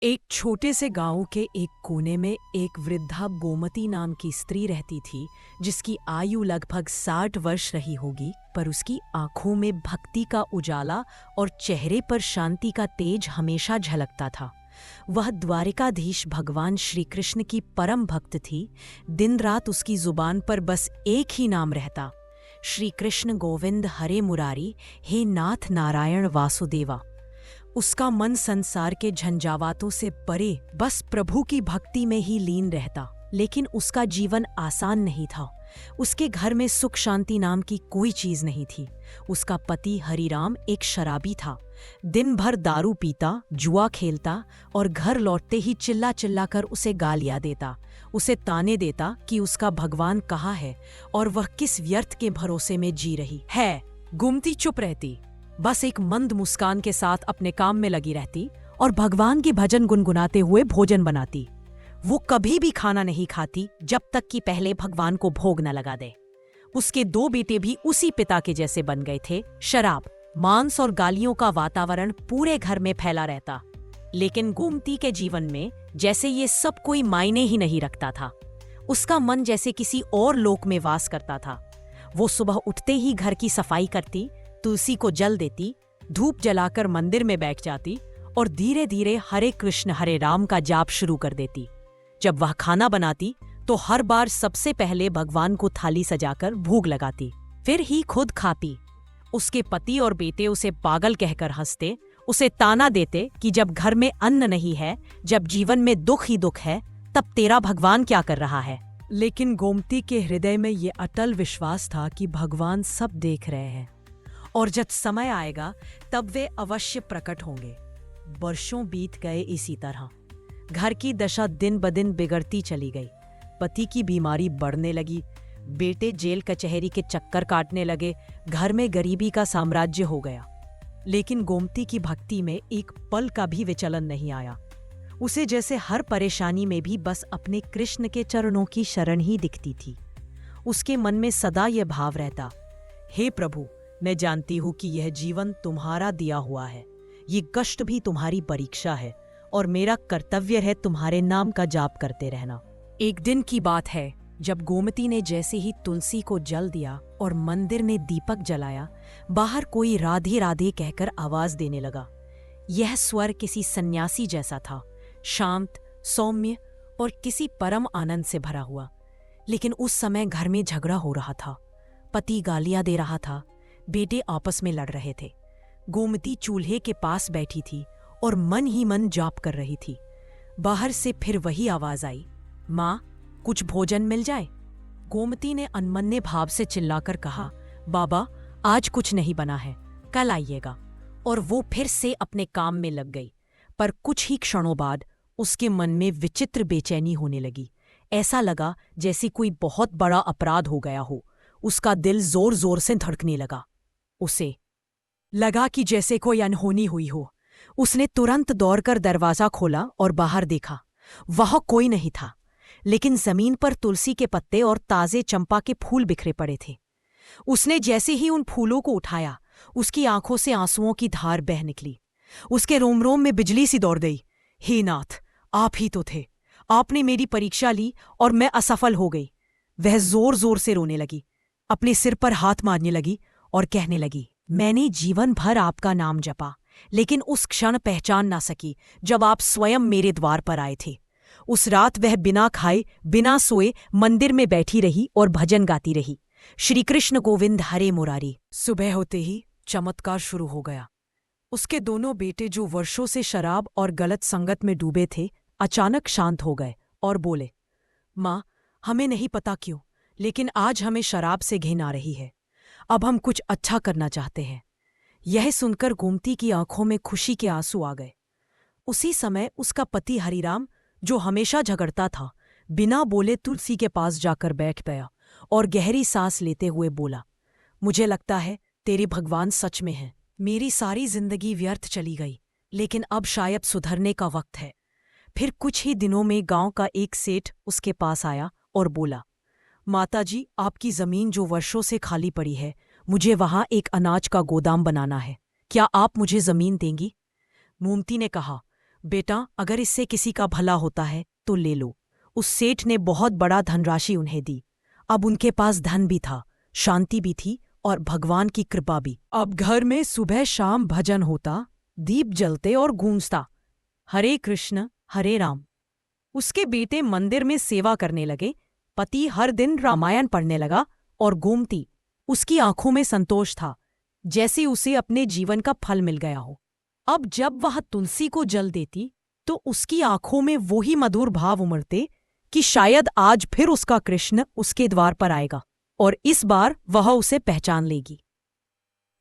एक छोटे से गांव के एक कोने में एक वृद्धा गोमती नाम की स्त्री रहती थी, जिसकी आयु लगभग 60 वर्ष रही होगी, पर उसकी आंखों में भक्ति का उजाला और चेहरे पर शांति का तेज हमेशा झलकता था। वह द्वारिकाधीश भगवान श्री कृष्ण की परम भक्त थी। दिन रात उसकी जुबान पर बस एक ही नाम रहता, श्री कृष्ण गोविंद हरे मुरारी, हे नाथ नारायण वासुदेवा। उसका मन संसार के झंझावातों से परे बस प्रभु की भक्ति में ही लीन रहता। लेकिन उसका जीवन आसान नहीं था। उसके घर में सुख शांति नाम की कोई चीज नहीं थी। उसका पति हरिराम एक शराबी था। दिन भर दारू पीता, जुआ खेलता और घर लौटते ही चिल्ला चिल्ला कर उसे गालियां देता, उसे ताने देता कि उसका भगवान कहाँ है और वह किस व्यर्थ के भरोसे में जी रही है। गुमती चुप रहती, बस एक मंद मुस्कान के साथ अपने काम में लगी रहती और भगवान के भजन गुनगुनाते हुए भोजन बनाती। वो कभी भी खाना नहीं खाती जब तक कि पहले भगवान को भोग न लगा दे। उसके 2 बेटे भी उसी पिता के जैसे बन गए थे। शराब, मांस और गालियों का वातावरण पूरे घर में फैला रहता। लेकिन गोमती के जीवन में जैसे ये सब कोई मायने ही नहीं रखता था। उसका मन जैसे किसी और लोक में वास करता था। वो सुबह उठते ही घर की सफाई करती, तुलसी को जल देती, धूप जलाकर मंदिर में बैठ जाती और धीरे धीरे हरे कृष्ण हरे राम का जाप शुरू कर देती। जब वह खाना बनाती तो हर बार सबसे पहले भगवान को थाली सजाकर भोग लगाती, फिर ही खुद खाती। उसके पति और बेटे उसे पागल कहकर हंसते, उसे ताना देते कि जब घर में अन्न नहीं है, जब जीवन में दुख ही दुख है, तब तेरा भगवान क्या कर रहा है। लेकिन गोमती के हृदय में ये अटल विश्वास था कि भगवान सब देख रहे हैं और जब समय आएगा तब वे अवश्य प्रकट होंगे। वर्षों बीत गए इसी तरह। घर की दशा दिन ब दिन बिगड़ती चली गई। पति की बीमारी बढ़ने लगी, बेटे जेल कचहरी के चक्कर काटने लगे, घर में गरीबी का साम्राज्य हो गया। लेकिन गोमती की भक्ति में एक पल का भी विचलन नहीं आया। उसे जैसे हर परेशानी में भी बस अपने कृष्ण के चरणों की शरण ही दिखती थी। उसके मन में सदा यह भाव रहता, हे प्रभु, मैं जानती हूं कि यह जीवन तुम्हारा दिया हुआ है, ये कष्ट भी तुम्हारी परीक्षा है और मेरा कर्तव्य है तुम्हारे नाम का जाप करते रहना। एक दिन की बात है, जब गोमती ने जैसे ही तुलसी को जल दिया और मंदिर में दीपक जलाया, बाहर कोई राधे राधे कहकर आवाज देने लगा। यह स्वर किसी सन्यासी जैसा था, शांत, सौम्य और किसी परम आनंद से भरा हुआ। लेकिन उस समय घर में झगड़ा हो रहा था। पति गालियां दे रहा था, बेटे आपस में लड़ रहे थे। गोमती चूल्हे के पास बैठी थी और मन ही मन जाप कर रही थी। बाहर से फिर वही आवाज आई, माँ, कुछ भोजन मिल जाए। गोमती ने अनमने भाव से चिल्लाकर कहा, बाबा, आज कुछ नहीं बना है, कल आइएगा। और वो फिर से अपने काम में लग गई। पर कुछ ही क्षणों बाद उसके मन में विचित्र बेचैनी होने लगी। ऐसा लगा जैसे कोई बहुत बड़ा अपराध हो गया हो। उसका दिल जोर जोर से धड़कने लगा। उसे लगा कि जैसे कोई अनहोनी हुई हो। उसने तुरंत दौड़कर दरवाजा खोला और बाहर देखा। वहां कोई नहीं था, लेकिन जमीन पर तुलसी के पत्ते और ताजे चंपा के फूल बिखरे पड़े थे। उसने जैसे ही उन फूलों को उठाया, उसकी आंखों से आंसुओं की धार बह निकली। उसके रोम रोम में बिजली सी दौड़ गई। हे नाथ, आप ही तो थे। आपने मेरी परीक्षा ली और मैं असफल हो गई। वह जोर जोर से रोने लगी, अपने सिर पर हाथ मारने लगी और कहने लगी, मैंने जीवन भर आपका नाम जपा, लेकिन उस क्षण पहचान ना सकी जब आप स्वयं मेरे द्वार पर आए थे। उस रात वह बिना खाए बिना सोए मंदिर में बैठी रही और भजन गाती रही, श्री कृष्ण गोविंद हरे मुरारी। सुबह होते ही चमत्कार शुरू हो गया। उसके दोनों बेटे, जो वर्षों से शराब और गलत संगत में डूबे थे, अचानक शांत हो गए और बोले, माँ, हमें नहीं पता क्यों, लेकिन आज हमें शराब से घिन आ रही है। अब हम कुछ अच्छा करना चाहते हैं। यह सुनकर गोमती की आंखों में खुशी के आंसू आ गए। उसी समय उसका पति हरिराम, जो हमेशा झगड़ता था, बिना बोले तुलसी के पास जाकर बैठ गया और गहरी सांस लेते हुए बोला, मुझे लगता है तेरे भगवान सच में हैं। मेरी सारी जिंदगी व्यर्थ चली गई, लेकिन अब शायद सुधरने का वक्त है। फिर कुछ ही दिनों में गांव का एक सेठ उसके पास आया और बोला, माताजी, आपकी जमीन जो वर्षों से खाली पड़ी है, मुझे वहां एक अनाज का गोदाम बनाना है। क्या आप मुझे जमीन देंगी? गोमती ने कहा, बेटा, अगर इससे किसी का भला होता है तो ले लो। उस सेठ ने बहुत बड़ा धनराशि उन्हें दी। अब उनके पास धन भी था, शांति भी थी और भगवान की कृपा भी। अब घर में सुबह शाम भजन होता, दीप जलते और गूंजता, हरे कृष्ण हरे राम। उसके बेटे मंदिर में सेवा करने लगे, पति हर दिन रामायण पढ़ने लगा और गोमती उसकी आंखों में संतोष था, जैसे उसे अपने जीवन का फल मिल गया हो। अब जब वह तुलसी को जल देती तो उसकी आंखों में वो ही मधुर भाव उमड़ते कि शायद आज फिर उसका कृष्ण उसके द्वार पर आएगा और इस बार वह उसे पहचान लेगी।